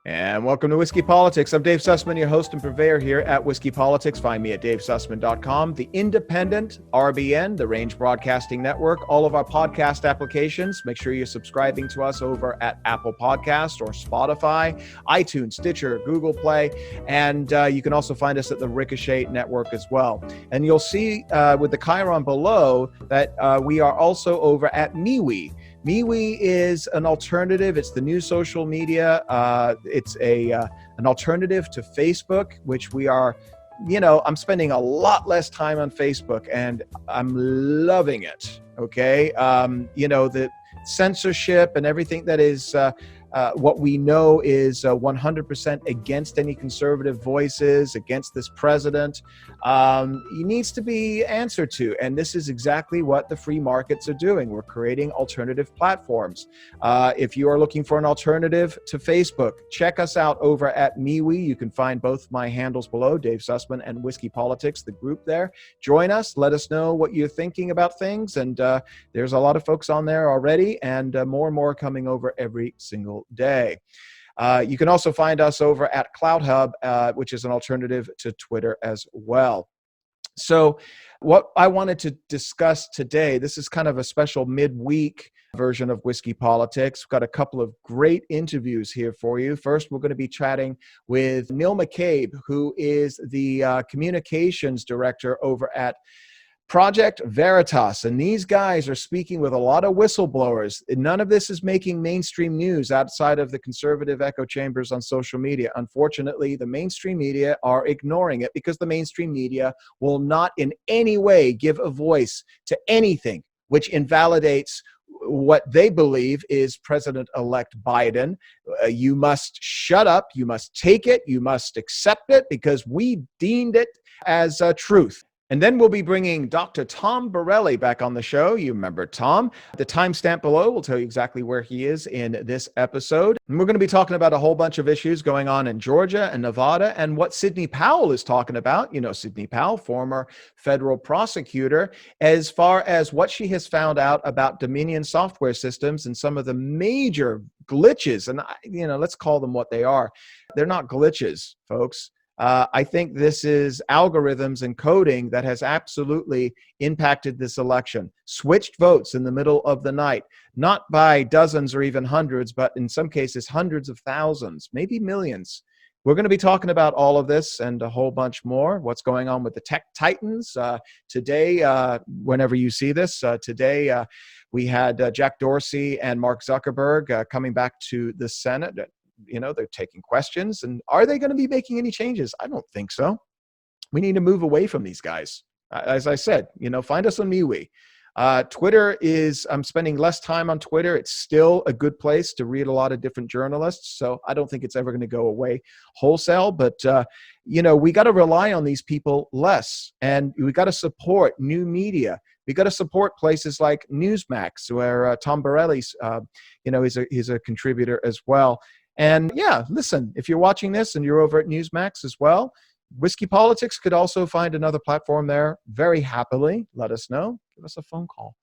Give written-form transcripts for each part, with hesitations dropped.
And welcome to Whiskey Politics. I'm Dave Sussman, your host and purveyor here at Whiskey Politics. Find me at davesussman.com, the independent RBN, the Range Broadcasting Network, all of our podcast applications. Make sure you're subscribing to us over at Apple Podcast or Spotify, iTunes, Stitcher, Google Play, and you can also find us at the Ricochet Network as well. And you'll see with the Chiron below that we are also over at MeWe. MeWe is an alternative. It's the new social media. It's an alternative to Facebook, which we are, I'm spending a lot less time on Facebook and I'm loving it. Okay. The censorship and everything that is what we know is 100% against any conservative voices, against this president, needs to be answered to. And this is exactly what the free markets are doing. We're creating alternative platforms. If you are looking for an alternative to Facebook, check us out over at MeWe. You can find both my handles below, Dave Sussman and Whiskey Politics, the group there. Join us. Let us know what you're thinking about things. And there's a lot of folks on there already, and more and more coming over every single day. You can also find us over at CloudHub, which is an alternative to Twitter as well. So what I wanted to discuss today, this is kind of a special midweek version of Whiskey Politics. We've got a couple of great interviews here for you. First, we're going to be chatting with Neil McCabe, who is the communications director over at Project Veritas, and these guys are speaking with a lot of whistleblowers. None of this is making mainstream news outside of the conservative echo chambers on social media. Unfortunately, the mainstream media are ignoring it because the mainstream media will not in any way give a voice to anything which invalidates what they believe is President-elect Biden. You must shut up, you must take it, you must accept it because we deemed it as truth. And then we'll be bringing Dr. Tom Borelli back on the show. You remember Tom. The timestamp below will tell you exactly where he is in this episode. And we're going to be talking about a whole bunch of issues going on in Georgia and Nevada and what Sidney Powell is talking about. You know, Sidney Powell, former federal prosecutor, as far as what she has found out about Dominion software systems and some of the major glitches. And, let's call them what they are. They're not glitches, folks. I think this is algorithms and coding that has absolutely impacted this election. Switched votes in the middle of the night, not by dozens or even hundreds, but in some cases, hundreds of thousands, maybe millions. We're going to be talking about all of this and a whole bunch more. What's going on with the tech titans. Today, whenever you see this, today we had Jack Dorsey and Mark Zuckerberg coming back to the Senate. They're taking questions. And are they going to be making any changes? I don't think so. We need to move away from these guys. As I said, find us on MeWe. Twitter I'm spending less time on Twitter. It's still a good place to read a lot of different journalists. So I don't think it's ever going to go away wholesale. But, we got to rely on these people less. And we got to support new media. We got to support places like Newsmax, where Tom Borelli's, he's a contributor as well. And listen, if you're watching this and you're over at Newsmax as well, Whiskey Politics could also find another platform there very happily. Let us know. Give us a phone call.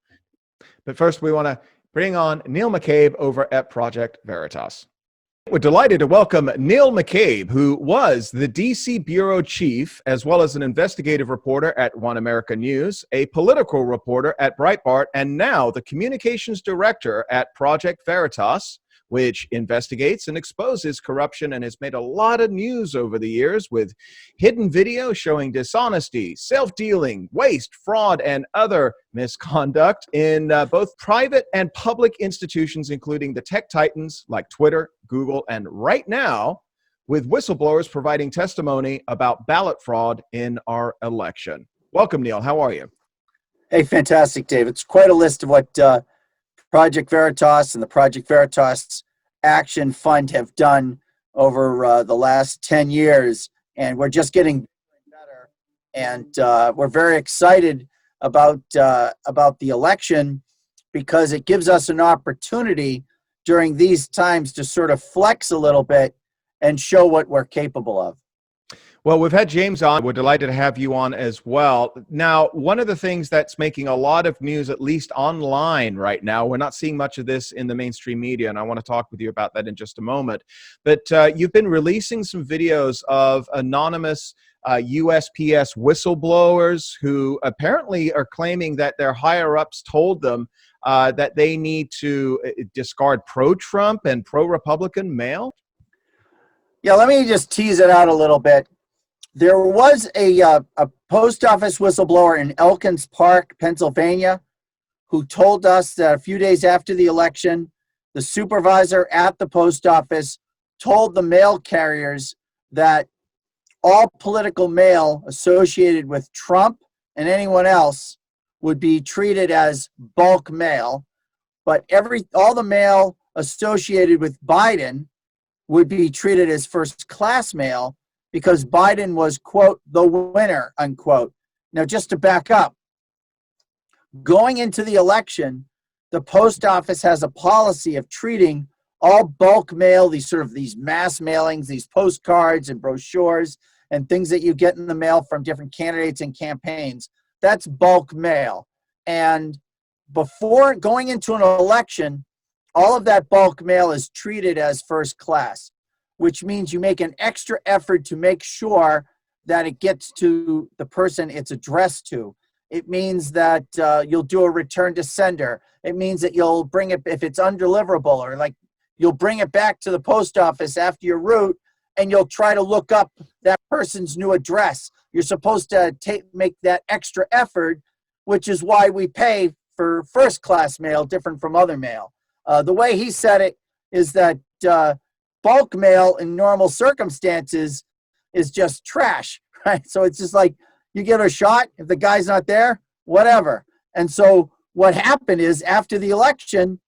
But first, we want to bring on Neil McCabe over at Project Veritas. We're delighted to welcome Neil McCabe, who was the D.C. bureau chief, as well as an investigative reporter at One America News, a political reporter at Breitbart, and now the communications director at Project Veritas, which investigates and exposes corruption and has made a lot of news over the years with hidden video showing dishonesty, self-dealing, waste, fraud, and other misconduct in both private and public institutions, including the tech titans like Twitter, Google, and right now, with whistleblowers providing testimony about ballot fraud in our election. Welcome, Neil. How are you? Hey, fantastic, Dave. It's quite a list of what Project Veritas and the Project Veritas Action Fund have done over the last 10 years, and we're just getting better. And we're very excited about the election because it gives us an opportunity during these times to sort of flex a little bit and show what we're capable of. Well, we've had James on. We're delighted to have you on as well. Now, one of the things that's making a lot of news, at least online right now, we're not seeing much of this in the mainstream media, and I want to talk with you about that in just a moment. But you've been releasing some videos of anonymous USPS whistleblowers who apparently are claiming that their higher-ups told them that they need to discard pro-Trump and pro-Republican mail. Yeah, let me just tease it out a little bit. There was a post office whistleblower in Elkins Park, Pennsylvania, who told us that a few days after the election, the supervisor at the post office told the mail carriers that all political mail associated with Trump and anyone else would be treated as bulk mail, but all the mail associated with Biden would be treated as first class mail, because Biden was, quote, the winner, unquote. Now, just to back up, going into the election, the post office has a policy of treating all bulk mail, these mass mailings, these postcards and brochures and things that you get in the mail from different candidates and campaigns. That's bulk mail. And before going into an election, all of that bulk mail is treated as first class, which means you make an extra effort to make sure that it gets to the person it's addressed to. It means that you'll do a return to sender. It means that you'll bring it, if it's undeliverable, or like you'll bring it back to the post office after your route, and you'll try to look up that person's new address. You're supposed to make that extra effort, which is why we pay for first class mail, different from other mail. The way he said it is that bulk mail in normal circumstances is just trash, right? So it's just like you give it a shot. If the guy's not there, whatever. And so what happened is, after the election,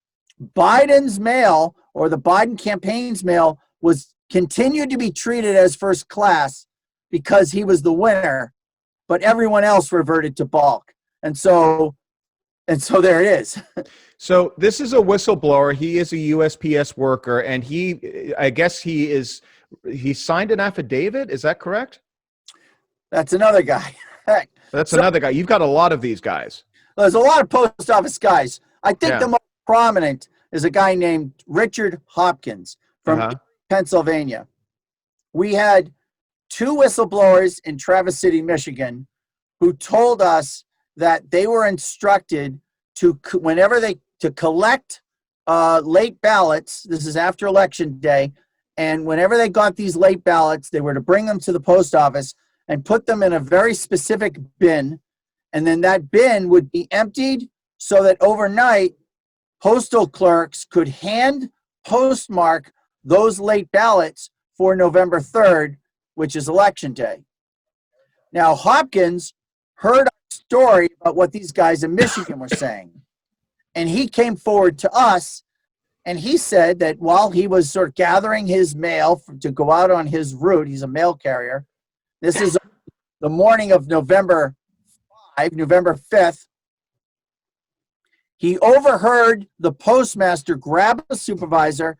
Biden's mail, or the Biden campaign's mail, was continued to be treated as first class because he was the winner, but everyone else reverted to bulk. And so there it is. So this is a whistleblower. He is a USPS worker, and I guess he signed an affidavit. Is that correct? That's another guy. That's another guy. You've got a lot of these guys. There's a lot of post office guys. I think the most prominent is a guy named Richard Hopkins from Pennsylvania. We had two whistleblowers in Traverse City, Michigan, who told us that they were instructed to collect late ballots. This is after election day. And whenever they got these late ballots, they were to bring them to the post office and put them in a very specific bin. And then that bin would be emptied so that overnight postal clerks could hand postmark those late ballots for November 3rd, which is election day. Now, Hopkins heard our story about what these guys in Michigan were saying. And he came forward to us, and he said that while he was sort of gathering his mail to go out on his route, he's a mail carrier. This is the morning of November 5th. He overheard the postmaster grab a supervisor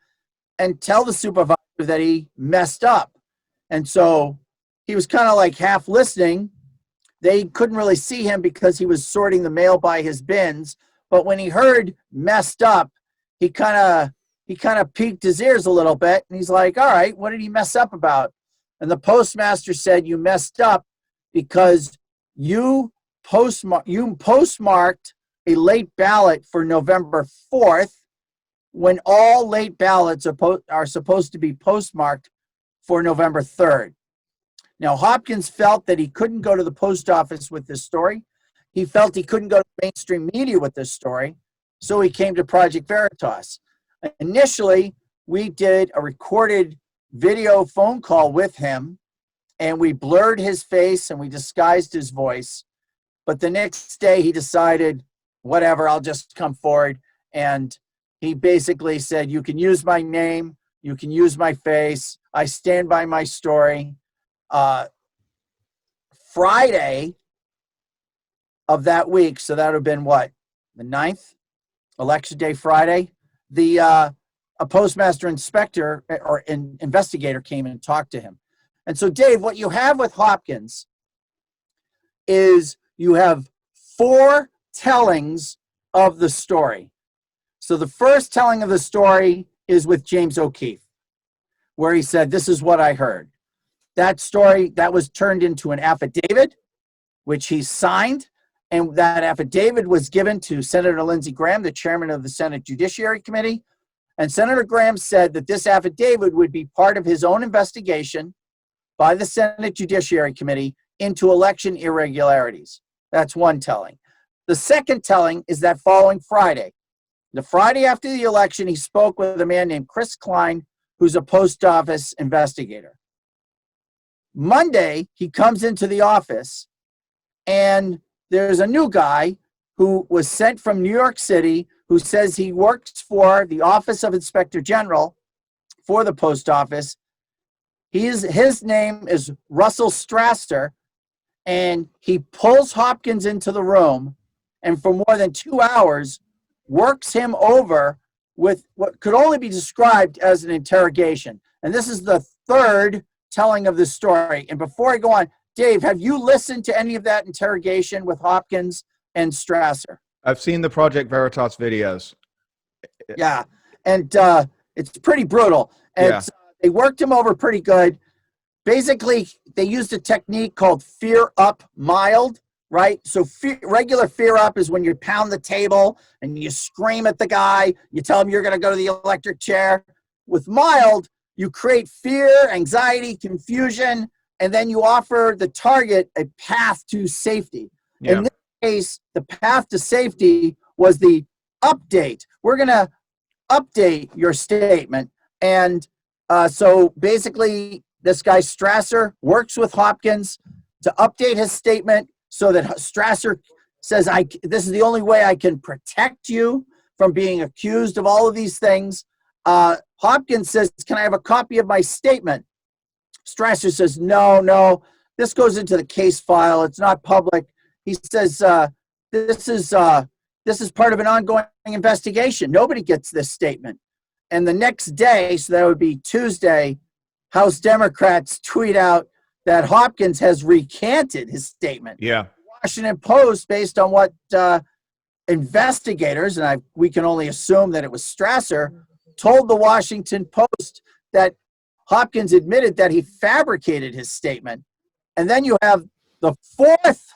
and tell the supervisor that he messed up. And so he was kind of like half listening. They couldn't really see him because he was sorting the mail by his bins. But when he heard messed up, he kind of peaked his ears a little bit. And he's like, all right, what did he mess up about? And the postmaster said, you messed up because you postmarked a late ballot for November 4th when all late ballots are supposed to be postmarked for November 3rd. Now, Hopkins felt that he couldn't go to the post office with this story. He felt he couldn't go to mainstream media with this story, so he came to Project Veritas. Initially, we did a recorded video phone call with him, and we blurred his face and we disguised his voice. But the next day, he decided, whatever, I'll just come forward. And he basically said, you can use my name, you can use my face, I stand by my story. Friday of that week, so that would have been what, the 9th, election day Friday, a postmaster inspector or investigator came and talked to him. And so, Dave, what you have with Hopkins is you have 4 tellings of the story. So the first telling of the story is with James O'Keefe, where he said, this is what I heard. That story, that was turned into an affidavit, which he signed. And that affidavit was given to Senator Lindsey Graham, the chairman of the Senate Judiciary Committee. And Senator Graham said that this affidavit would be part of his own investigation by the Senate Judiciary Committee into election irregularities. That's one telling. The second telling is that following Friday. The Friday after the election, he spoke with a man named Chris Klein, who's a post office investigator. Monday, he comes into the office, and there's a new guy who was sent from New York City who says he works for the Office of Inspector General for the post office. His name is Russell Strasser, and he pulls Hopkins into the room and for more than 2 hours works him over with what could only be described as an interrogation. And this is the third telling of the story. And before I go on, Dave, have you listened to any of that interrogation with Hopkins and Strasser? I've seen the Project Veritas videos. Yeah, and it's pretty brutal. And Yeah. They worked him over pretty good. Basically, they used a technique called fear up mild, right? So regular fear up is when you pound the table and you scream at the guy, you tell him you're going to go to the electric chair. With mild, you create fear, anxiety, confusion, and then you offer the target a path to safety. Yeah. In this case, the path to safety was the update. We're going to update your statement. And so basically, this guy Strasser works with Hopkins to update his statement so that Strasser says, this is the only way I can protect you from being accused of all of these things. Hopkins says, can I have a copy of my statement? Strasser says, no, this goes into the case file. It's not public. He says, this is part of an ongoing investigation. Nobody gets this statement. And the next day, so that would be Tuesday, House Democrats tweet out that Hopkins has recanted his statement. Yeah. Washington Post, based on what investigators, and we can only assume that it was Strasser, told the Washington Post that Hopkins admitted that he fabricated his statement. And then you have the fourth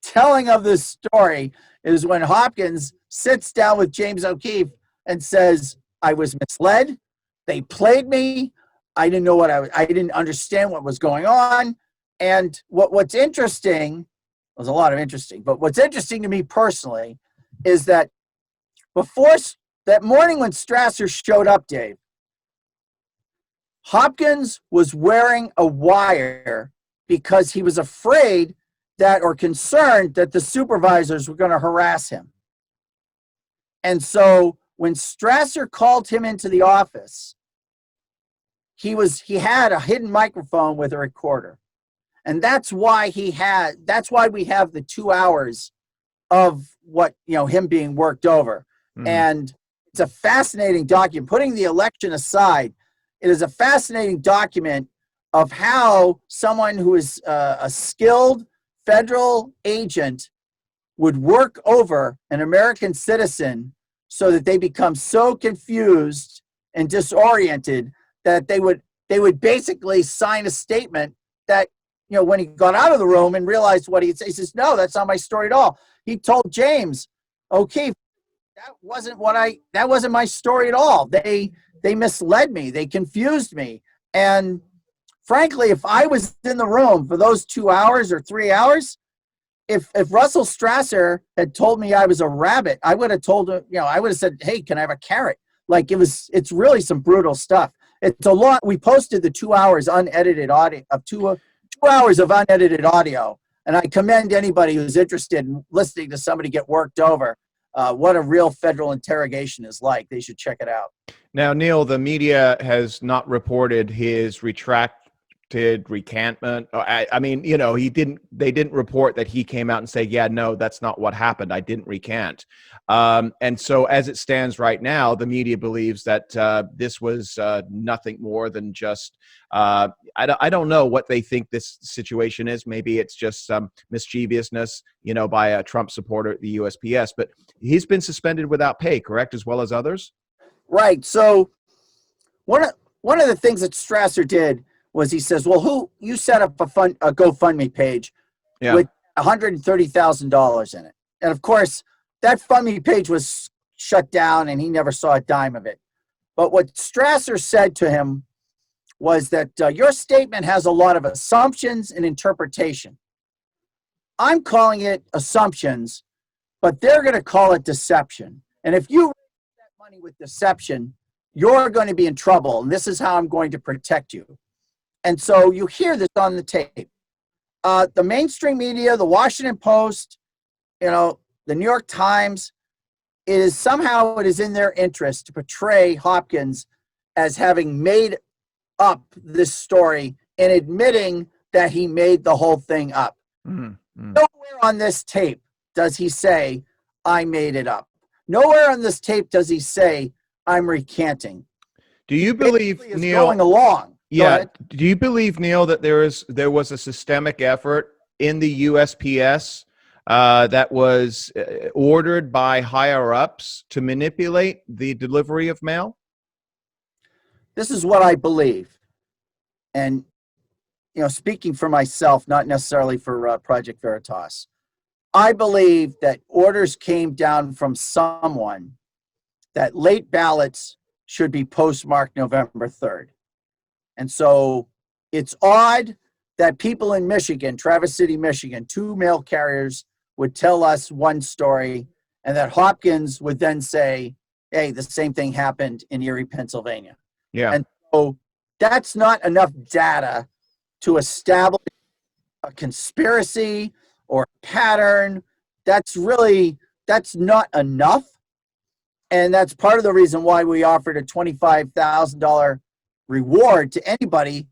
telling of this story is when Hopkins sits down with James O'Keefe and says, I was misled. They played me. I didn't know I didn't understand what was going on. And what's interesting, there's a lot of interesting, but what's interesting to me personally is that before that morning when Strasser showed up, Dave, Hopkins was wearing a wire because he was afraid that, or concerned that the supervisors were going to harass him. And so when Strasser called him into the office, he had a hidden microphone with a recorder. And that's why we have the 2 hours of him being worked over. Mm-hmm. And it's a fascinating document. Putting the election aside, it is a fascinating document of how someone who is a skilled federal agent would work over an American citizen so that they become so confused and disoriented that they would basically sign a statement that, when he got out of the room and realized what he says, no, that's not my story at all. He told James O'Keefe, that wasn't my story at all. They misled me. They confused me. And frankly, if I was in the room for those 2 hours or 3 hours, if Russell Strasser had told me I was a rabbit, I would have told him, I would have said, hey, can I have a carrot? Like it's really some brutal stuff. It's a lot. We posted the 2 hours unedited audio of 2 hours of unedited audio. And I commend anybody who's interested in listening to somebody get worked over. What a real federal interrogation is like. They should check it out. Now, Neil, the media has not reported his recantment. I mean, they didn't report that he came out and say, yeah, no, that's not what happened. I didn't recant. And so as it stands right now, the media believes that this was nothing more than just, I don't know what they think this situation is. Maybe it's just some mischievousness, by a Trump supporter at the USPS, but he's been suspended without pay, correct? As well as others? Right. So one of the things that Strasser did was he says, well, you set up a GoFundMe page with $130,000 in it. And of course, that FundMe page was shut down and he never saw a dime of it. But what Strasser said to him was that your statement has a lot of assumptions and interpretation. I'm calling it assumptions, but they're going to call it deception. And if you raise that money with deception, you're going to be in trouble. And this is how I'm going to protect you. And so you hear this on the tape. The mainstream media, the Washington Post, the New York Times, it is in their interest to portray Hopkins as having made up this story and admitting that he made the whole thing up. Nowhere on this tape does he say, I made it up. Nowhere on this tape does he say, I'm recanting. Do you believe, Neil, going along? Yeah. Do you believe, Neil, that there was a systemic effort in the USPS that was ordered by higher ups to manipulate the delivery of mail? This is what I believe. And, speaking for myself, not necessarily for Project Veritas, I believe that orders came down from someone that late ballots should be postmarked November 3rd. And so it's odd that people in Michigan, Traverse City, Michigan, 2 mail carriers would tell us one story and that Hopkins would then say, hey, the same thing happened in Erie, Pennsylvania. Yeah. And so that's not enough data to establish a conspiracy or a pattern. That's not enough. And that's part of the reason why we offered a $25,000 reward to anybody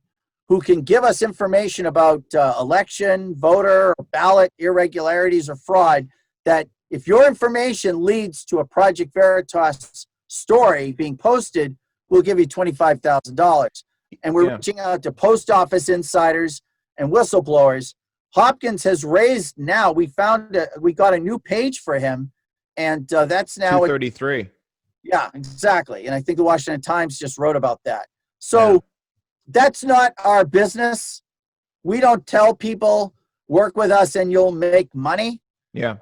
who can give us information about election, voter, or ballot irregularities or fraud, that if your information leads to a Project Veritas story being posted, we'll give you $25,000. And we're reaching out to post office insiders and whistleblowers. Hopkins has raised now, we got a new page for him, and that's now 233. Yeah, exactly. And I think the Washington Times just wrote about that. So that's not our business. We don't tell people work with us and you'll make money. Yeah.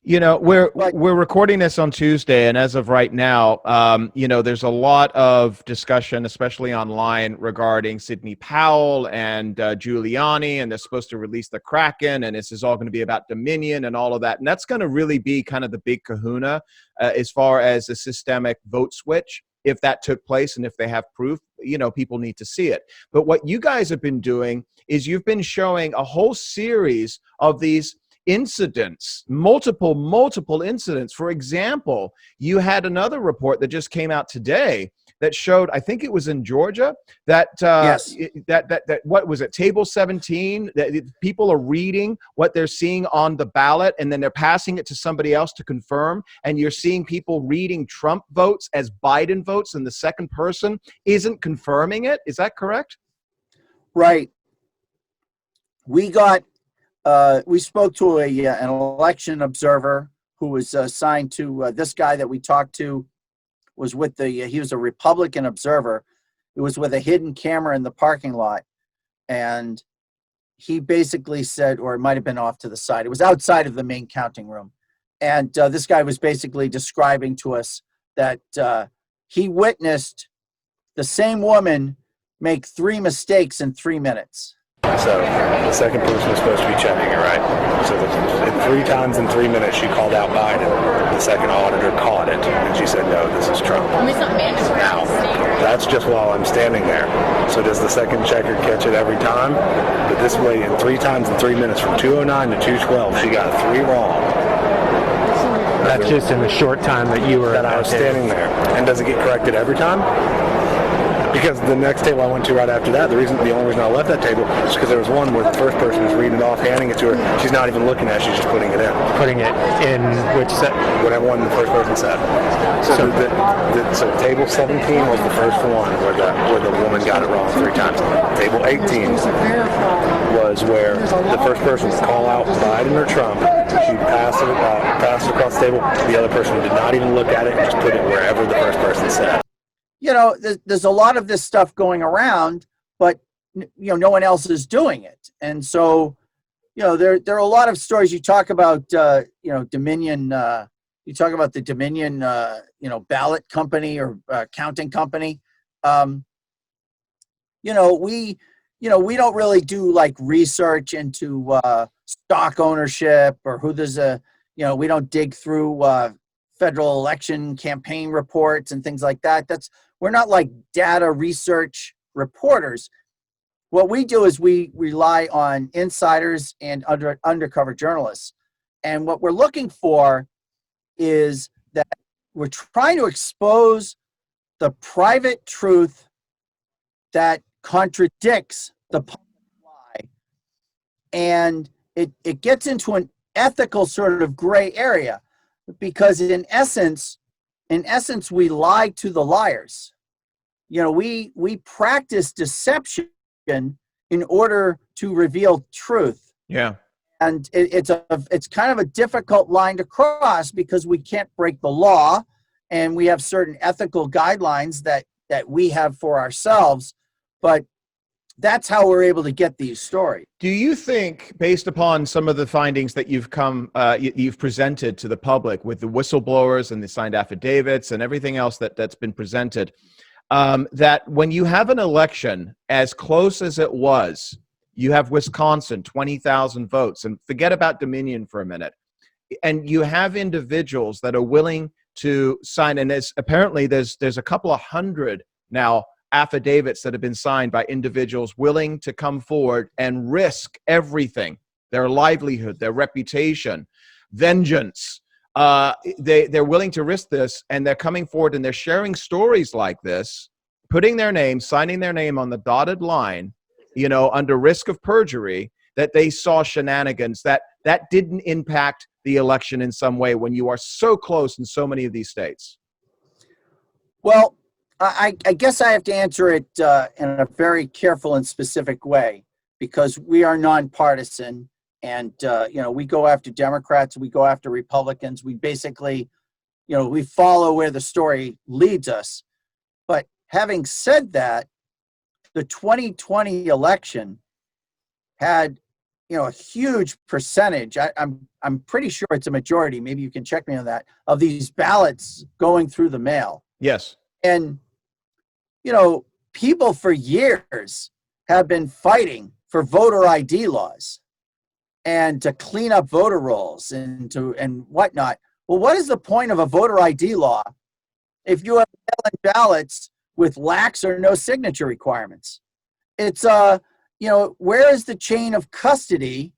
We're recording this on Tuesday, and as of right now, there's a lot of discussion, especially online, regarding Sidney Powell and Giuliani, and they're supposed to release the Kraken, and this is all going to be about Dominion and all of that, and that's going to really be kind of the big kahuna as far as a systemic vote switch. If that took place and if they have proof, people need to see it. But what you guys have been doing is you've been showing a whole series of these incidents, multiple incidents. For example, you had another report that just came out today that showed, I think it was in Georgia, that that what was it, table 17, that people are reading what they're seeing on the ballot and then they're passing it to somebody else to confirm, and you're seeing people reading Trump votes as Biden votes and the second person isn't confirming it. Is that correct? Right. We spoke to an election observer who was assigned to this guy that we talked to. He was a Republican observer. It was with a hidden camera in the parking lot. And he basically said, or it might have been off to the side, it was outside of the main counting room. And this guy was basically describing to us that he witnessed the same woman make 3 mistakes in 3 minutes. So the second person was supposed to be checking it, right? So 3 times in 3 minutes she called out Biden. The second auditor caught it, and she said, no, this is Trump. Now, that's just while I'm standing there. So does the second checker catch it every time? But this way, in 3 times in 3 minutes, from 2:09 to 2:12, she got 3 wrong. That's just in the short time that you were I was standing there. And does it get corrected every time? Because the next table I went to right after that, the only reason I left that table is because there was one where the first person was reading it off, handing it to her. She's not even looking at it, she's just putting it in. Putting it in which set? Whatever one the first person said. So table 17 was the first one where the woman got it wrong 3 times. Table 18 was where the first person would call out Biden or Trump. She'd pass it across the table. The other person did not even look at it and just put it wherever the first person said. You know, there's a lot of this stuff going around, but no one else is doing it. And so, there are a lot of stories. You talk about Dominion. You talk about the Dominion, ballot company or counting company. We don't really do like research into stock ownership or who there's we don't dig through federal election campaign reports and things like that. We're not like data research reporters. What we do is we rely on insiders and undercover journalists. And what we're looking for is that we're trying to expose the private truth that contradicts the public lie. And it gets into an ethical sort of gray area because in essence, we lie to the liars. We practice deception in order to reveal truth. Yeah. And it's kind of a difficult line to cross because we can't break the law and we have certain ethical guidelines that we have for ourselves, but that's how we're able to get these stories. Do you think, based upon some of the findings that you've presented to the public with the whistleblowers and the signed affidavits and everything else that's been presented, that when you have an election as close as it was, you have Wisconsin, 20,000 votes, and forget about Dominion for a minute, and you have individuals that are willing to sign, and apparently there's a couple of hundred now affidavits that have been signed by individuals willing to come forward and risk everything, their livelihood, their reputation, vengeance. They're willing to risk this, and they're coming forward and they're sharing stories like this, putting their name, signing their name on the dotted line, under risk of perjury, that they saw shenanigans that didn't impact the election in some way when you are so close in so many of these states. Well, I guess I have to answer it in a very careful and specific way because we are nonpartisan and, we go after Democrats, we go after Republicans. We basically, we follow where the story leads us. But having said that, the 2020 election had, a huge percentage. I'm pretty sure it's a majority. Maybe you can check me on that, of these ballots going through the mail. Yes. And, people for years have been fighting for voter ID laws and to clean up voter rolls and whatnot. Well, what is the point of a voter ID law if you have mail-in ballots with lax or no signature requirements? It's, where is the chain of custody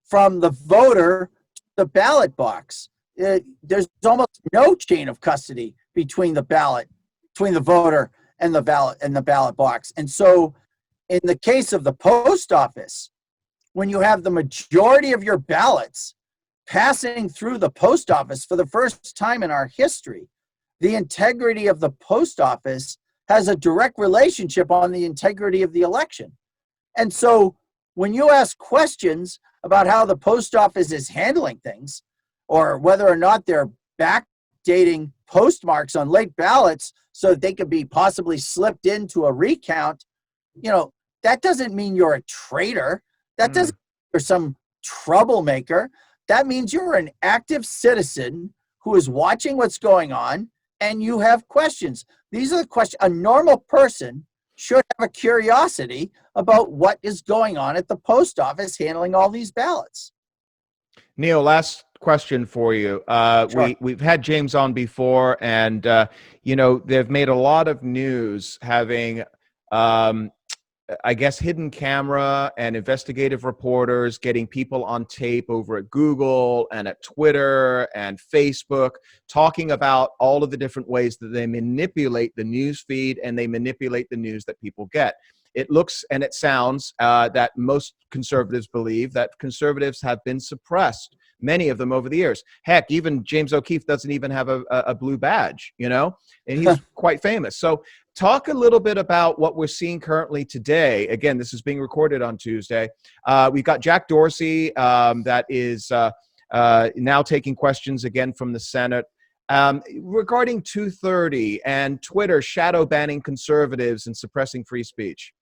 from the voter to the ballot box? There's almost no chain of custody between the voter and the ballot box. And so in the case of the post office, when you have the majority of your ballots passing through the post office for the first time in our history, the integrity of the post office has a direct relationship on the integrity of the election. And so when you ask questions about how the post office is handling things or whether or not they're backdating postmarks on late ballots so that they could be possibly slipped into a recount, that doesn't mean you're a traitor. That doesn't mean you're some troublemaker. That means you're an active citizen who is watching what's going on and you have questions. These are the questions. A normal person should have a curiosity about what is going on at the post office handling all these ballots. Neil, last question for you. Sure. We've had James on before, and they've made a lot of news having I guess, hidden camera and investigative reporters getting people on tape over at Google and at Twitter and Facebook, talking about all of the different ways that they manipulate the news feed and they manipulate the news that people get. It looks and it sounds that most conservatives believe that conservatives have been suppressed, many of them over the years. Heck, even James O'Keefe doesn't even have a blue badge, you know, and he's quite famous. So talk a little bit about what we're seeing currently today. Again, this is being recorded on Tuesday. We've got Jack Dorsey that is now taking questions again from the Senate. Regarding 230 and Twitter shadow banning conservatives and suppressing free speech.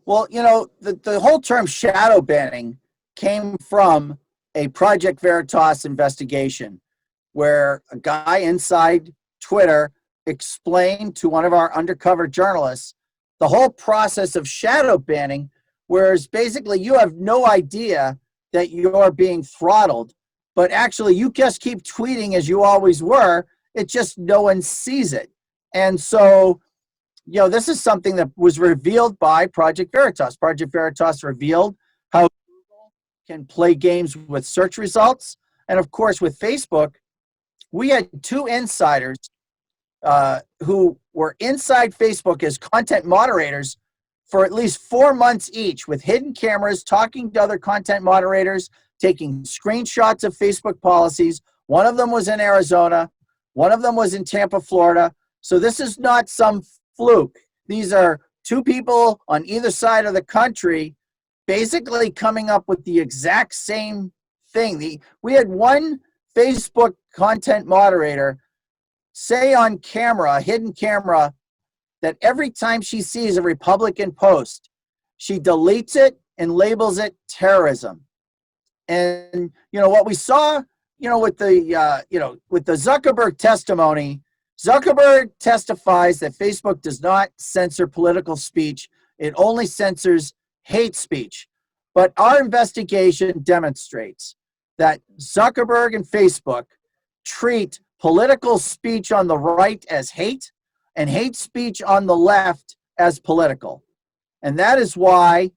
Well, you know, the whole term shadow banning came from a Project Veritas investigation where a guy inside Twitter explained to one of our undercover journalists the whole process of shadow banning, whereas basically you have no idea that you're being throttled, but actually you just keep tweeting as you always were. It just no one sees it. And so, you know, this is something that was revealed by Project Veritas. Project Veritas revealed how Google can play games with search results. And of course, with Facebook, we had two insiders who were inside Facebook as content moderators for at least 4 months each, with hidden cameras, talking to other content moderators, taking screenshots of Facebook policies. One of them was in Arizona. One of them was in Tampa, Florida. So this is not some fluke. These are two people on either side of the country basically coming up with the exact same thing. We had one Facebook content moderator say on camera, a hidden camera, that every time she sees a Republican post, she deletes it and labels it terrorism. And, you know, what we saw, you know, with the, with the Zuckerberg testimony, Zuckerberg testifies that Facebook does not censor political speech. It only censors hate speech. But our investigation demonstrates that Zuckerberg and Facebook treat political speech on the right as hate and hate speech on the left as political. And that is why,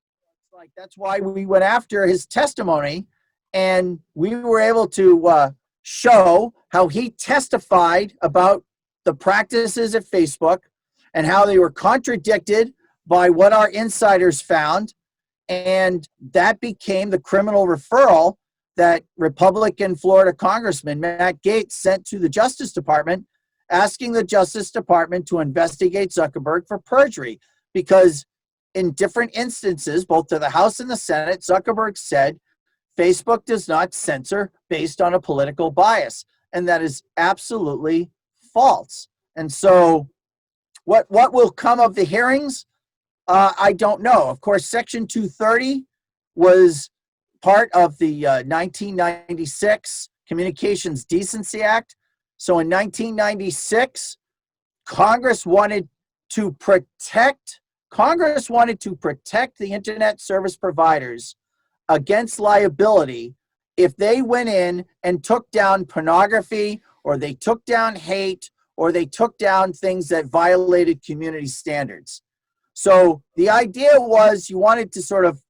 that's why we went after his testimony, and we were able to show how he testified about the practices at Facebook and how they were contradicted by what our insiders found. And that became the criminal referral that Republican Florida Congressman Matt Gaetz sent to the Justice Department, asking the Justice Department to investigate Zuckerberg for perjury. Because in different instances, both to the House and the Senate, Zuckerberg said Facebook does not censor based on a political bias. And that is absolutely false. And so what will come of the hearings? I don't know. Of course, Section 230 was part of the 1996 Communications Decency Act. So in 1996, Congress wanted to protect the internet service providers against liability if they went in and took down pornography, or they took down hate, or they took down things that violated community standards. So the idea was you wanted to sort of,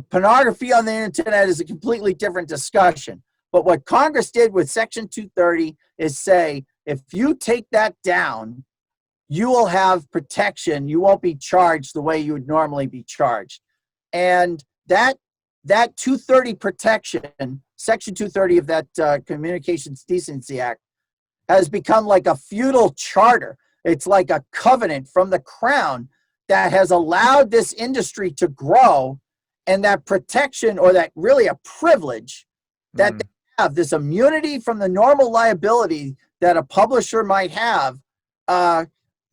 pornography on the internet is a completely different discussion. But what Congress did with Section 230 is say, if you take that down, you will have protection. You won't be charged the way you would normally be charged. And that 230 protection, Section 230 of that Communications Decency Act, has become like a feudal charter. It's like a covenant from the crown that has allowed this industry to grow, and that protection, or that really a privilege that they have, this immunity from the normal liability that a publisher might have,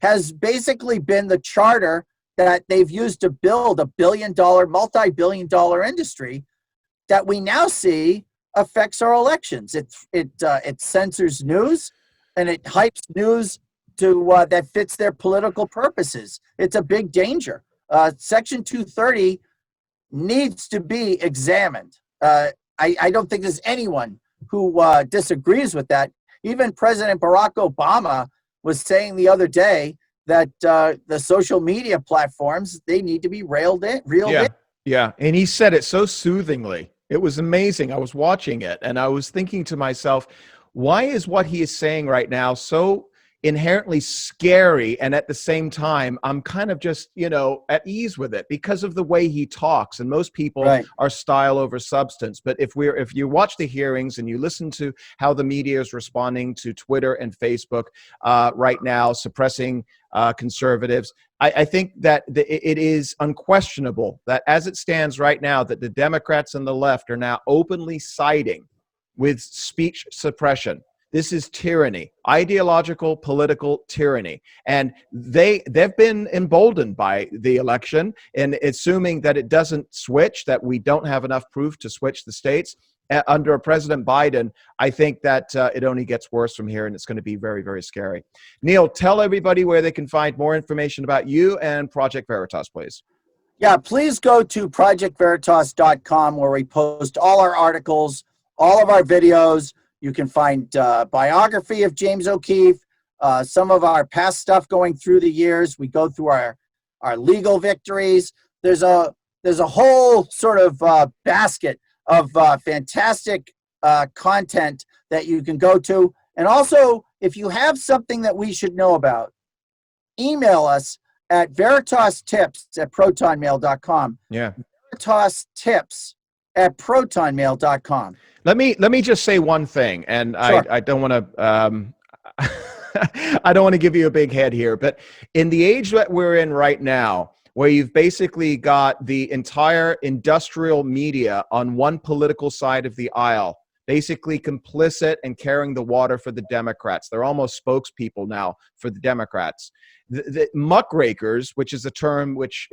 has basically been the charter that they've used to build a multi-billion-dollar industry that we now see affects our elections. It censors news, and it hypes news to that fits their political purposes. It's a big danger. Section 230 needs to be examined. I don't think there's anyone who disagrees with that. Even President Barack Obama was saying the other day that the social media platforms, they need to be reeled in. Yeah. And he said it so soothingly. It was amazing. I was watching it and I was thinking to myself, why is what he is saying right now so inherently scary? And at the same time, I'm kind of just, at ease with it because of the way he talks. And most people Right. are style over substance. But if you watch the hearings and you listen to how the media is responding to Twitter and Facebook right now, suppressing conservatives, I think that it is unquestionable that as it stands right now, that the Democrats and the left are now openly siding with speech suppression. This is tyranny, ideological, political tyranny. And they've been emboldened by the election, and assuming that it doesn't switch, that we don't have enough proof to switch the states. Under President Biden, I think that it only gets worse from here, and it's going to be very, very scary. Neil, tell everybody where they can find more information about you and Project Veritas, please. Yeah, please go to projectveritas.com where we post all our articles, all of our videos. You can find biography of James O'Keefe, some of our past stuff going through the years. We go through our legal victories. There's a whole sort of basket of fantastic content that you can go to. And also, if you have something that we should know about, email us at veritastips@protonmail.com. Yeah. veritastips@protonmail.com. Let me just say one thing, and Sure. I don't want to I don't want to give you a big head here, but in the age that we're in right now, where you've basically got the entire industrial media on one political side of the aisle, basically complicit and carrying the water for the Democrats. They're almost spokespeople now for the Democrats. The muckrakers, which is a term which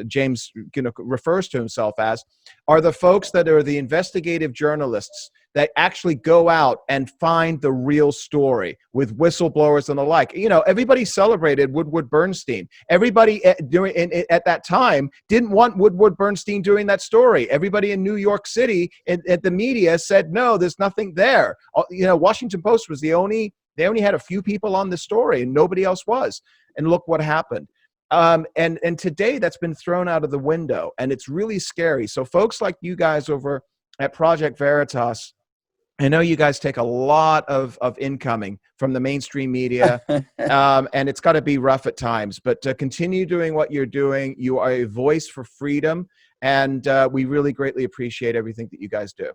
James refers to himself as, are the folks that are the investigative journalists that actually go out and find the real story with whistleblowers and the like. Everybody celebrated Woodward Bernstein. Everybody at that time didn't want Woodward Bernstein doing that story. Everybody in New York City at the media said, no, there's nothing there. Washington Post was they only had a few people on the story and nobody else was. And look what happened. And today that's been thrown out of the window, and it's really scary. So folks like you guys over at Project Veritas, I know you guys take a lot of incoming from the mainstream media, and it's got to be rough at times, but continue doing what you're doing. You are a voice for freedom, and we really greatly appreciate everything that you guys do.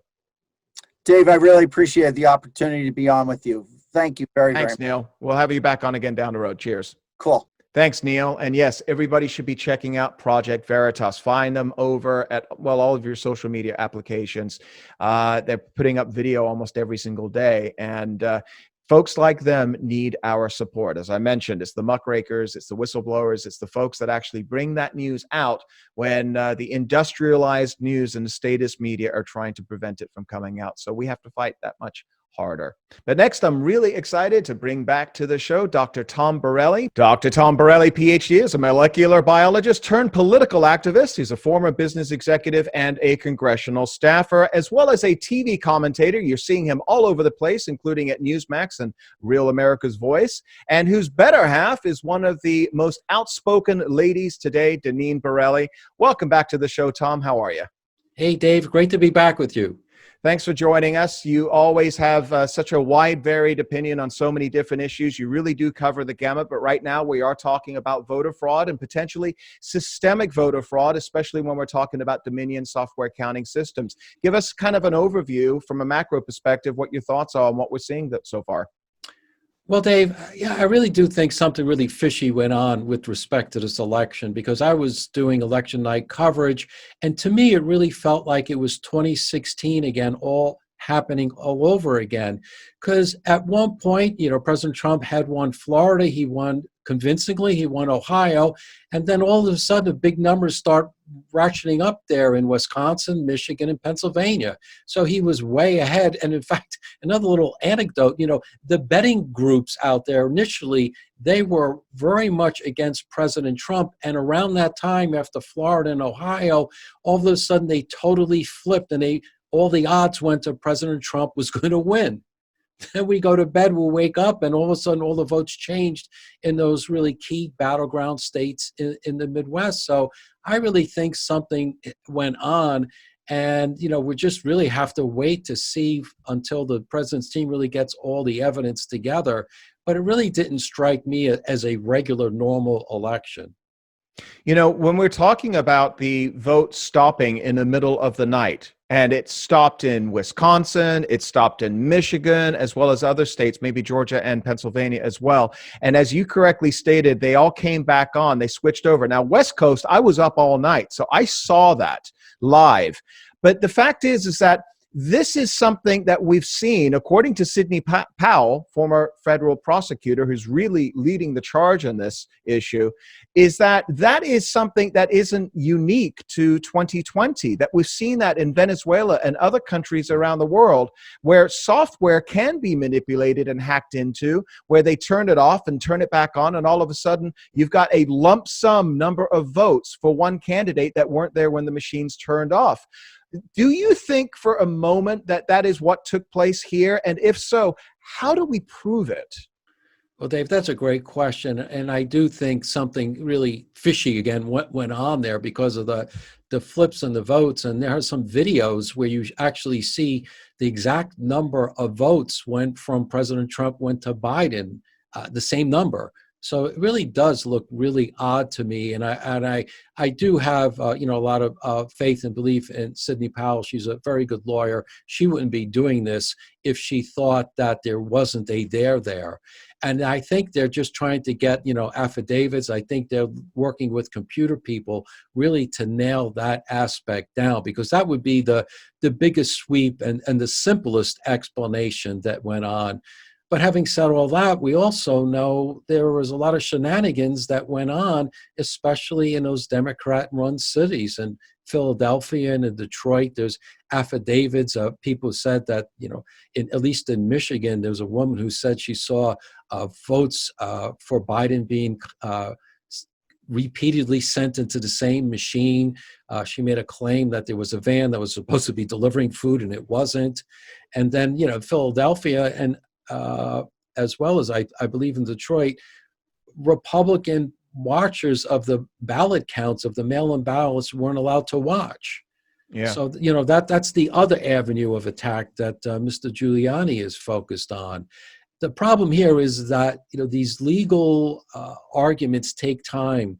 Dave, I really appreciate the opportunity to be on with you. Thank you very much. Thanks, Neil. We'll have you back on again down the road. Cheers. Cool. Thanks, Neil. And yes, everybody should be checking out Project Veritas. Find them over at, all of your social media applications. They're putting up video almost every single day. And folks like them need our support. As I mentioned, it's the muckrakers, it's the whistleblowers, it's the folks that actually bring that news out when the industrialized news and the statist media are trying to prevent it from coming out. So we have to fight that much harder. But next, I'm really excited to bring back to the show Dr. Tom Borelli. Dr. Tom Borelli, PhD, is a molecular biologist turned political activist. He's a former business executive and a congressional staffer, as well as a TV commentator. You're seeing him all over the place, including at Newsmax and Real America's Voice, and whose better half is one of the most outspoken ladies today, Deneen Borelli. Welcome back to the show, Tom. How are you? Hey, Dave. Great to be back with you. Thanks for joining us. You always have such a wide, varied opinion on so many different issues. You really do cover the gamut, but right now we are talking about voter fraud and potentially systemic voter fraud, especially when we're talking about Dominion software counting systems. Give us kind of an overview from a macro perspective, what your thoughts are on what we're seeing so far. Well, Dave, yeah, I really do think something really fishy went on with respect to this election, because I was doing election night coverage, and to me, it really felt like it was 2016 again, all happening all over again. Because at one point, President Trump had won Florida, he won convincingly, he won Ohio, and then all of a sudden, the big numbers start ratcheting up there in Wisconsin, Michigan, and Pennsylvania. So he was way ahead. And in fact, another little anecdote, the betting groups out there initially, they were very much against President Trump. And around that time, after Florida and Ohio, all of a sudden they totally flipped, and all the odds went to President Trump was going to win. Then we go to bed, we'll wake up, and all of a sudden all the votes changed in those really key battleground states in the Midwest. So I really think something went on. And, we just really have to wait to see until the president's team really gets all the evidence together. But it really didn't strike me as a regular, normal election. When we're talking about the vote stopping in the middle of the night, and it stopped in Wisconsin, it stopped in Michigan, as well as other states, maybe Georgia and Pennsylvania as well. And as you correctly stated, they all came back on, they switched over. Now, West Coast, I was up all night, so I saw that live. But the fact is that this is something that we've seen, according to Sidney Powell, former federal prosecutor who's really leading the charge on this issue, is that is something that isn't unique to 2020, that we've seen that in Venezuela and other countries around the world where software can be manipulated and hacked into, where they turn it off and turn it back on, and all of a sudden you've got a lump sum number of votes for one candidate that weren't there when the machines turned off. Do you think for a moment that is what took place here? And if so, how do we prove it? Well, Dave, that's a great question. And I do think something really fishy again went on there because of the flips and the votes. And there are some videos where you actually see the exact number of votes went from President Trump went to Biden, the same number. So it really does look really odd to me, and I do have a lot of faith and belief in Sidney Powell. She's a very good lawyer. She wouldn't be doing this if she thought that there wasn't a there. And I think they're just trying to get affidavits. I think they're working with computer people really to nail that aspect down, because that would be the biggest sweep and the simplest explanation that went on. But having said all that, we also know there was a lot of shenanigans that went on, especially in those Democrat-run cities. In Philadelphia and in Detroit, there's affidavits of people who said that, at least in Michigan, there was a woman who said she saw votes for Biden being repeatedly sent into the same machine. She made a claim that there was a van that was supposed to be delivering food and it wasn't. And then, Philadelphia and as well as I believe in Detroit, Republican watchers of the ballot counts of the mail-in ballots weren't allowed to watch. Yeah. So that's the other avenue of attack that Mr. Giuliani is focused on. The problem here is that these legal arguments take time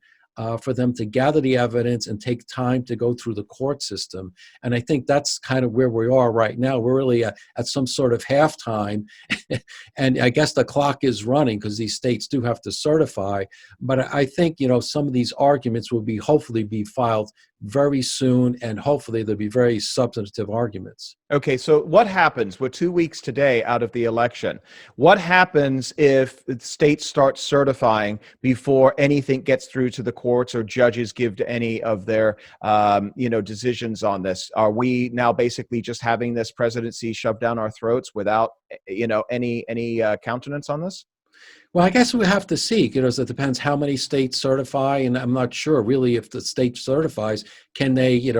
for them to gather the evidence and take time to go through the court system. And I think that's kind of where we are right now. We're really at some sort of halftime. And I guess the clock is running because these states do have to certify. But I think, some of these arguments will hopefully be filed very soon, and hopefully there'll be very substantive arguments. Okay, so what happens? We're 2 weeks today out of the election. What happens if states start certifying before anything gets through to the courts or judges give any of their, decisions on this? Are we now basically just having this presidency shoved down our throats without, any countenance on this? Well, I guess we have to see, because it depends how many states certify, and I'm not sure really if the state certifies, can they,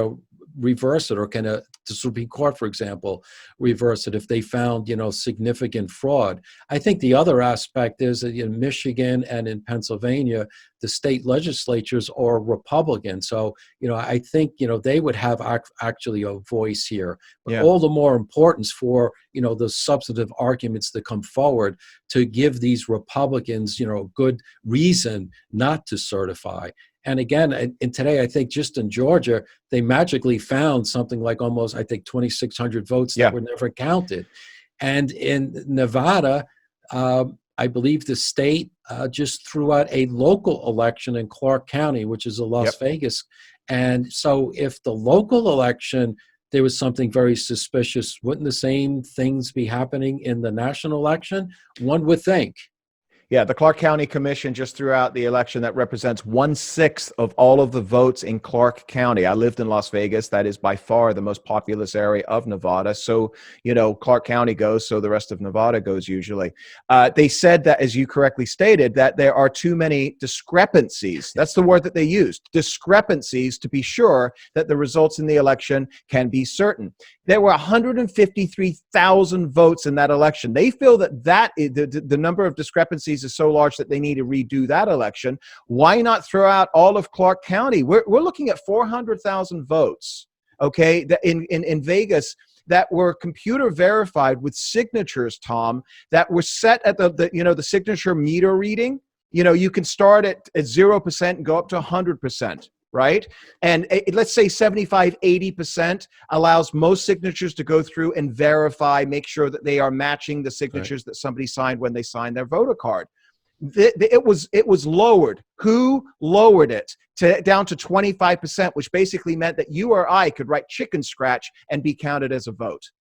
reverse it, or can the Supreme Court, for example, reverse it if they found, significant fraud. I think the other aspect is that in Michigan and in Pennsylvania, the state legislatures are Republican. So, I think, they would have actually a voice here. But all the more importance for, the substantive arguments that come forward to give these Republicans, good reason not to certify. And again, and today, I think just in Georgia, they magically found something like almost, 2,600 votes that were never counted. And in Nevada, I believe the state just threw out a local election in Clark County, which is a Las Vegas. And so if the local election, there was something very suspicious, wouldn't the same things be happening in the national election? One would think. Yeah, the Clark County Commission just threw out the election that represents 1/6 of all of the votes in Clark County. I lived in Las Vegas. That is by far the most populous area of Nevada. So, Clark County goes, so the rest of Nevada goes usually. They said that, as you correctly stated, that there are too many discrepancies. That's the word that they used, discrepancies, to be sure that the results in the election can be certain. There were 153,000 votes in that election. They feel that the number of discrepancies is so large that they need to redo that election. Why not throw out all of Clark County? We're looking at 400,000 votes, okay, in Vegas that were computer verified with signatures, Tom, that were set at the signature meter reading. You can start at 0% and go up to 100%. Right? And let's say 75, 80% allows most signatures to go through and verify, make sure that they are matching the signatures that somebody signed when they signed their voter card. It was lowered. Who lowered it down to 25%, which basically meant that you or I could write chicken scratch and be counted as a vote.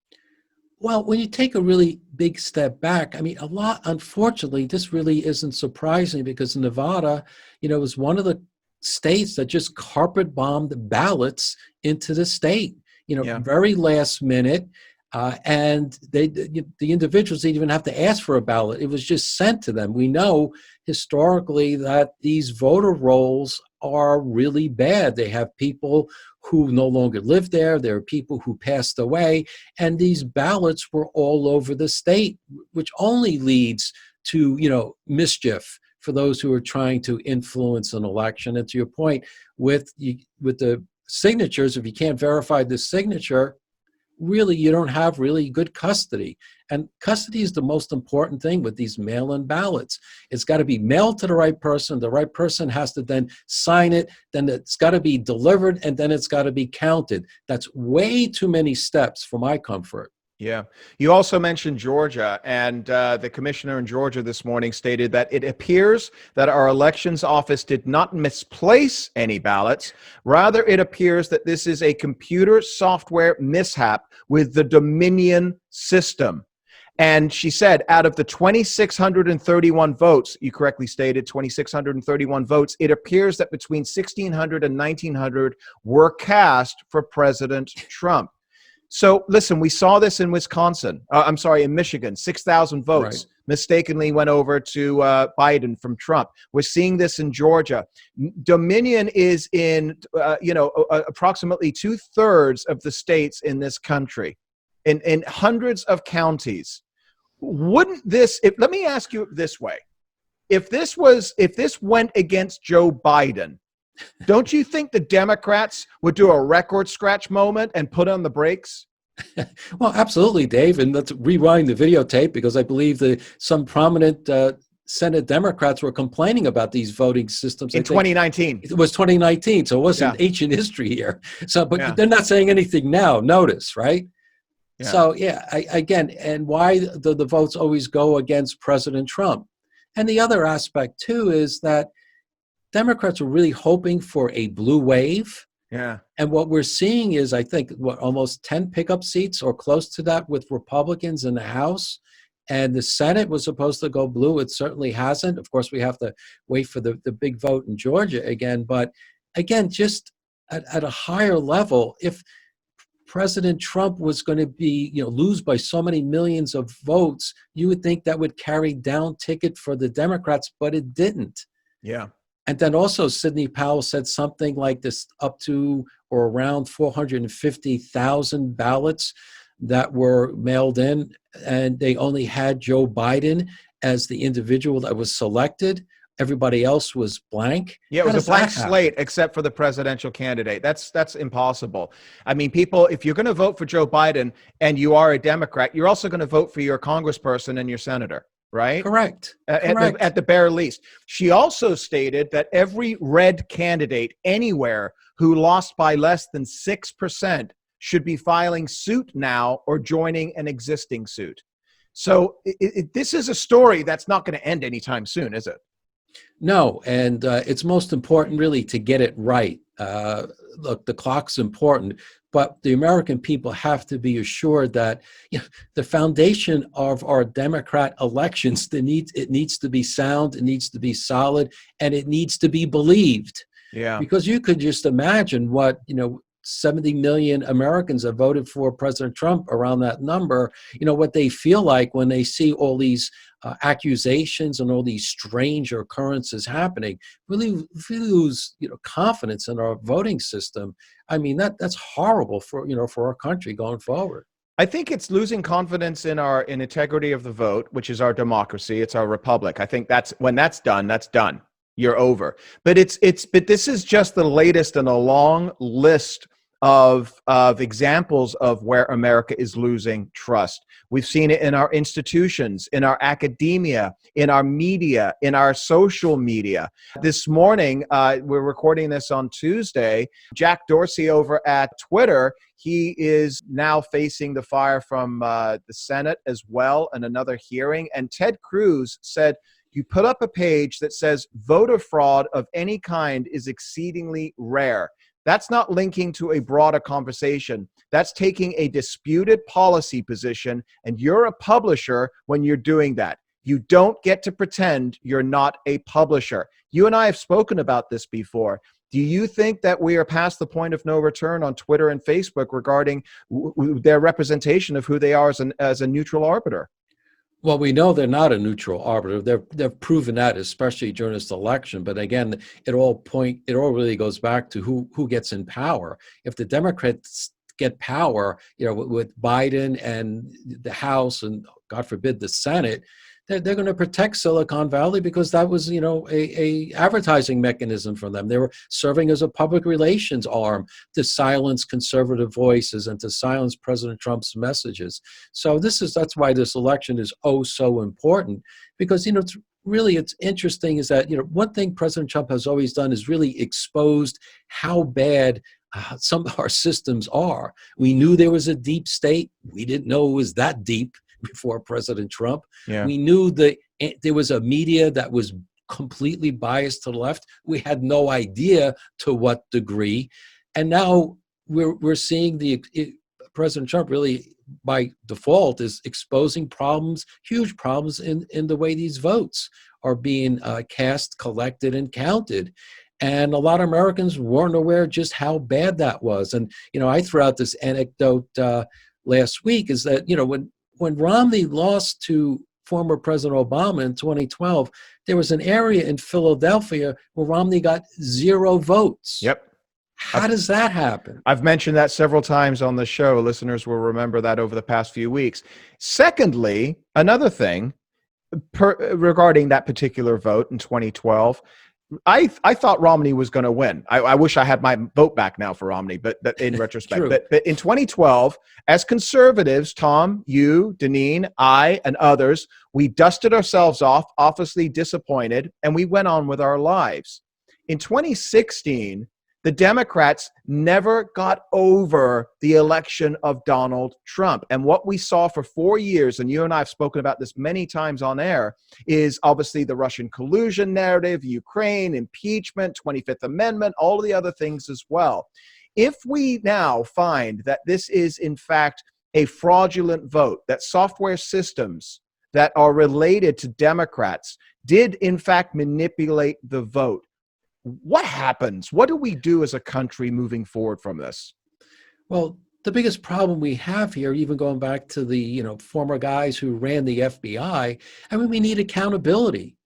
Well, when you take a really big step back, I mean, unfortunately, this really isn't surprising because Nevada, was one of the states that just carpet bombed ballots into the state, very last minute. And the individuals didn't even have to ask for a ballot. It was just sent to them. We know historically that these voter rolls are really bad. They have people who no longer live there. There are people who passed away. And these ballots were all over the state, which only leads to, mischief for those who are trying to influence an election. And to your point, with the signatures, if you can't verify the signature, really you don't have really good custody. And custody is the most important thing with these mail-in ballots. It's got to be mailed to the right person. The right person has to then sign it. Then it's got to be delivered, and then it's got to be counted. That's way too many steps for my comfort. Yeah. You also mentioned Georgia, and the commissioner in Georgia this morning stated that it appears that our elections office did not misplace any ballots. Rather, it appears that this is a computer software mishap with the Dominion system. And she said, out of the 2,631 votes, you correctly stated 2,631 votes, it appears that between 1,600 and 1,900 were cast for President Trump. So listen, we saw this in in Michigan, 6,000 votes mistakenly went over to Biden from Trump. We're seeing this in Georgia. Dominion is in, approximately 2/3 of the states in this country, in hundreds of counties. Wouldn't let me ask you this way. If this went against Joe Biden, don't you think the Democrats would do a record scratch moment and put on the brakes? Well, absolutely, Dave. And let's rewind the videotape because I believe some prominent Senate Democrats were complaining about these voting systems. In 2019. It was 2019, so it wasn't ancient history here. So, but they're not saying anything now, notice, right? Yeah. So, again, and why the votes always go against President Trump. And the other aspect, too, is that Democrats are really hoping for a blue wave. Yeah. And what we're seeing is, I think, almost 10 pickup seats or close to that with Republicans in the House. And the Senate was supposed to go blue. It certainly hasn't. Of course, we have to wait for the big vote in Georgia again. But again, just at a higher level, if President Trump was going to be, lose by so many millions of votes, you would think that would carry down ticket for the Democrats, but it didn't. Yeah. And then also Sidney Powell said something like this, up to or around 450,000 ballots that were mailed in, and they only had Joe Biden as the individual that was selected. Everybody else was blank. Yeah, it was a blank slate except for the presidential candidate. That's impossible. I mean, people, if you're going to vote for Joe Biden and you are a Democrat, you're also going to vote for your congressperson and your senator. Right? Correct. At the bare least. She also stated that every red candidate anywhere who lost by less than 6% should be filing suit now or joining an existing suit. So this is a story that's not going to end anytime soon, is it? No, and it's most important really to get it right. Look, the clock's important, but the American people have to be assured that the foundation of our Democrat elections, it needs to be sound, it needs to be solid, and it needs to be believed. Yeah. Because you could just imagine what 70 million Americans have voted for President Trump, around that number, what they feel like when they see all these accusations and all these strange occurrences happening, really lose, confidence in our voting system. I mean, that's horrible for our country going forward. I think it's losing confidence in integrity of the vote, which is our democracy. It's our republic. I think when that's done. You're over. But but this is just the latest in a long list of examples of where America is losing trust. We've seen it in our institutions, in our academia, in our media, in our social media. This morning, we're recording this on Tuesday, Jack Dorsey over at Twitter, he is now facing the fire from the Senate as well, and another hearing. And Ted Cruz said, you put up a page that says voter fraud of any kind is exceedingly rare. That's not linking to a broader conversation. That's taking a disputed policy position, and you're a publisher when you're doing that. You don't get to pretend you're not a publisher. You and I have spoken about this before. Do you think that we are past the point of no return on Twitter and Facebook regarding their representation of who they are as a neutral arbiter? Well, we know they're not a neutral arbiter. They've proven that, especially during this election. But again, it all really goes back to who gets in power. If the Democrats get power, with Biden and the House and, God forbid, the Senate, they're going to protect Silicon Valley because that was, a advertising mechanism for them. They were serving as a public relations arm to silence conservative voices and to silence President Trump's messages. So that's why this election is so important, because, it's interesting is that, one thing President Trump has always done is really exposed how bad some of our systems are. We knew there was a deep state. We didn't know it was that deep before President Trump. Yeah. We knew that there was a media that was completely biased to the left. We had no idea to what degree. And now we're seeing President Trump really by default is exposing problems, huge problems in the way these votes are being cast, collected, and counted. And a lot of Americans weren't aware just how bad that was. And, I threw out this anecdote last week is that, when Romney lost to former President Obama in 2012, there was an area in Philadelphia where Romney got 0 votes. Yep. How does that happen? I've mentioned that several times on the show. Listeners will remember that over the past few weeks. Secondly, another thing regarding that particular vote in 2012, I thought Romney was going to win. I wish I had my vote back now for Romney, but in retrospect. But in 2012, as conservatives, Tom, you, Deneen, I, and others, we dusted ourselves off, obviously disappointed, and we went on with our lives. In 2016, the Democrats never got over the election of Donald Trump. And what we saw for 4 years, and you and I have spoken about this many times on air, is obviously the Russian collusion narrative, Ukraine, impeachment, 25th Amendment, all of the other things as well. If we now find that this is, in fact, a fraudulent vote, that software systems that are related to Democrats did, in fact, manipulate the vote, what happens? What do we do as a country moving forward from this? Well, the biggest problem we have here, even going back to the former guys who ran the FBI, we need accountability.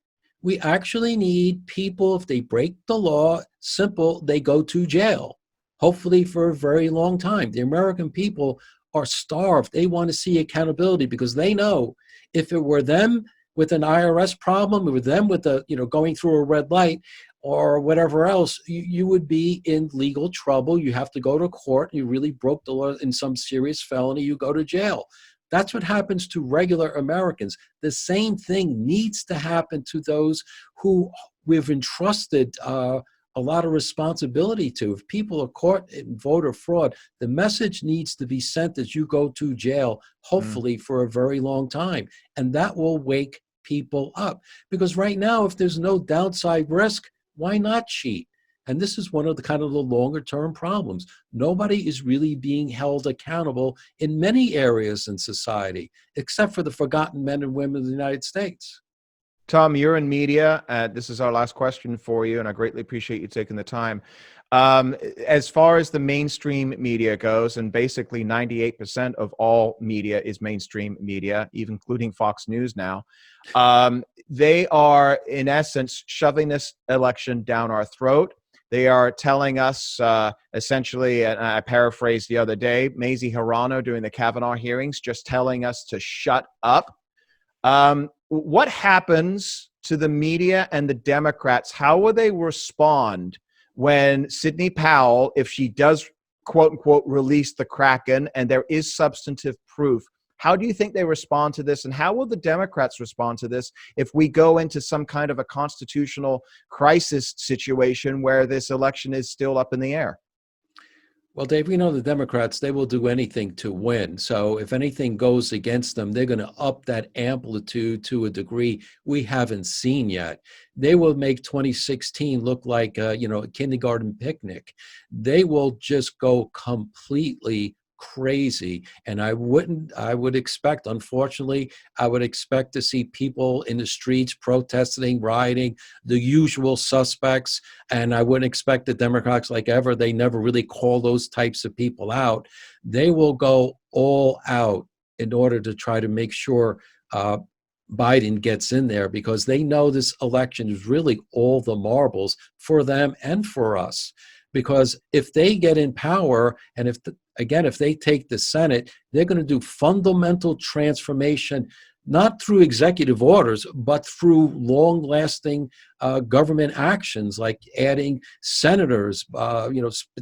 We actually need people, if they break the law, simple, they go to jail, hopefully for a very long time. The American people are starved. They want to see accountability because they know if it were them with an IRS problem, or them with going through a red light, or whatever else, you would be in legal trouble. You have to go to court. You really broke the law in some serious felony, you go to jail. That's what happens to regular Americans. The same thing needs to happen to those who we've entrusted a lot of responsibility to. If people are caught in voter fraud, the message needs to be sent that you go to jail, hopefully for a very long time. And that will wake people up. Because right now, if there's no downside risk, why not cheat? And this is one of the longer term problems. Nobody is really being held accountable in many areas in society, except for the forgotten men and women of the United States. Tom, you're in media. This is our last question for you, and I greatly appreciate you taking the time. As far as the mainstream media goes, and basically 98% of all media is mainstream media, even including Fox News now, they are, in essence, shoving this election down our throat. They are telling us, essentially, and I paraphrased the other day, Mazie Hirono during the Kavanaugh hearings, just telling us to shut up. What happens to the media and the Democrats? How will they respond when Sidney Powell, if she does, quote unquote, release the Kraken and there is substantive proof? How do you think they respond to this? And how will the Democrats respond to this if we go into some kind of a constitutional crisis situation where this election is still up in the air? Well, Dave, we know the Democrats, they will do anything to win. So if anything goes against them, they're going to up that amplitude to a degree we haven't seen yet. They will make 2016 look like, a kindergarten picnic. They will just go completely crazy. And I would expect, unfortunately, I would expect to see people in the streets protesting, rioting, the usual suspects. And I wouldn't expect the Democrats, like ever, they never really call those types of people out. They will go all out in order to try to make sure Biden gets in there, because they know this election is really all the marbles for them and for us. Because if they get in power, and if they take the Senate, they're going to do fundamental transformation, not through executive orders, but through long-lasting government actions, like adding senators,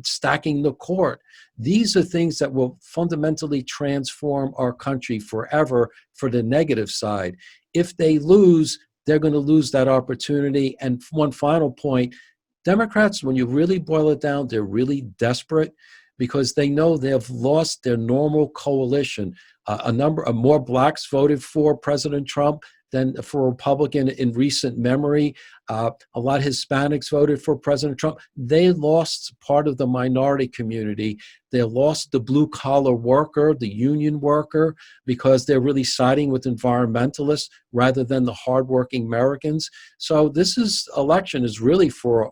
stacking the court. These are things that will fundamentally transform our country forever for the negative side. If they lose, they're going to lose that opportunity. And one final point, Democrats, when you really boil it down, they're really desperate because they know they've lost their normal coalition. More blacks voted for President Trump than for a Republican in recent memory. A lot of Hispanics voted for President Trump. They lost part of the minority community. They lost the blue-collar worker, the union worker, because they're really siding with environmentalists rather than the hardworking Americans. So this election is really for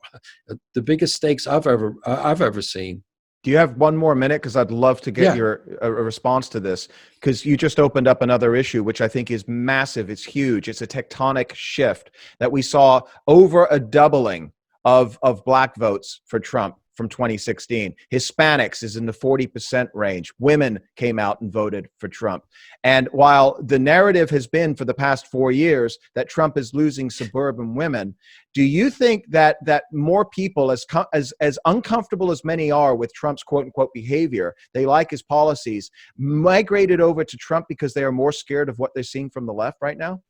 the biggest stakes I've ever seen. Do you have one more minute? Because I'd love to get your a response to this, because you just opened up another issue, which I think is massive. It's huge. It's a tectonic shift that we saw over a doubling of black votes for Trump from 2016. Hispanics is in the 40% range. Women came out and voted for Trump. And while the narrative has been for the past 4 years that Trump is losing suburban women, do you think that more people, as uncomfortable as many are with Trump's quote unquote behavior, they like his policies, migrated over to Trump because they are more scared of what they're seeing from the left right now?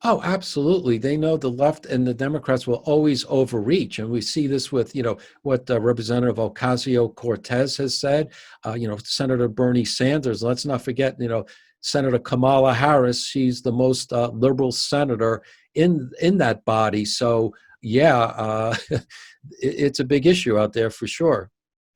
Oh, absolutely. They know the left and the Democrats will always overreach. And we see this with, what Representative Ocasio-Cortez has said, Senator Bernie Sanders. Let's not forget, Senator Kamala Harris. She's the most liberal senator in that body. So, it's a big issue out there for sure.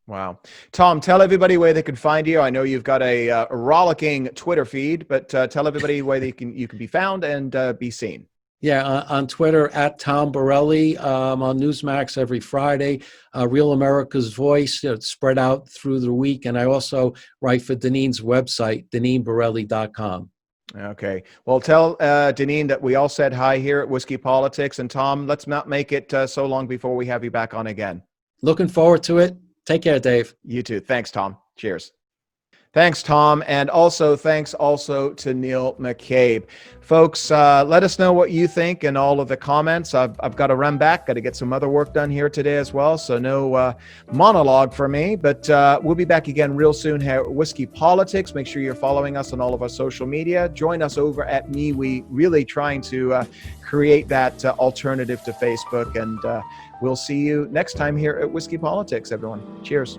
Wow. Tom, tell everybody where they can find you. I know you've got a rollicking Twitter feed, but tell everybody where you can be found and be seen. Yeah, on Twitter, at Tom Borelli, on Newsmax every Friday. Real America's Voice, spread out through the week. And I also write for Deneen's website, DeneenBorelli.com. Okay. Well, tell Deneen that we all said hi here at Whiskey Politics. And Tom, let's not make it so long before we have you back on again. Looking forward to it. Take care, Dave. You too. Thanks, Tom. Cheers. Thanks, Tom. And also thanks to Neil McCabe. Folks, let us know what you think in all of the comments. I've got to run back, got to get some other work done here today as well. So no monologue for me, but we'll be back again real soon here at Whiskey Politics. Make sure you're following us on all of our social media. Join us over at We really trying to create that alternative to Facebook. And we'll see you next time here at Whiskey Politics, everyone. Cheers.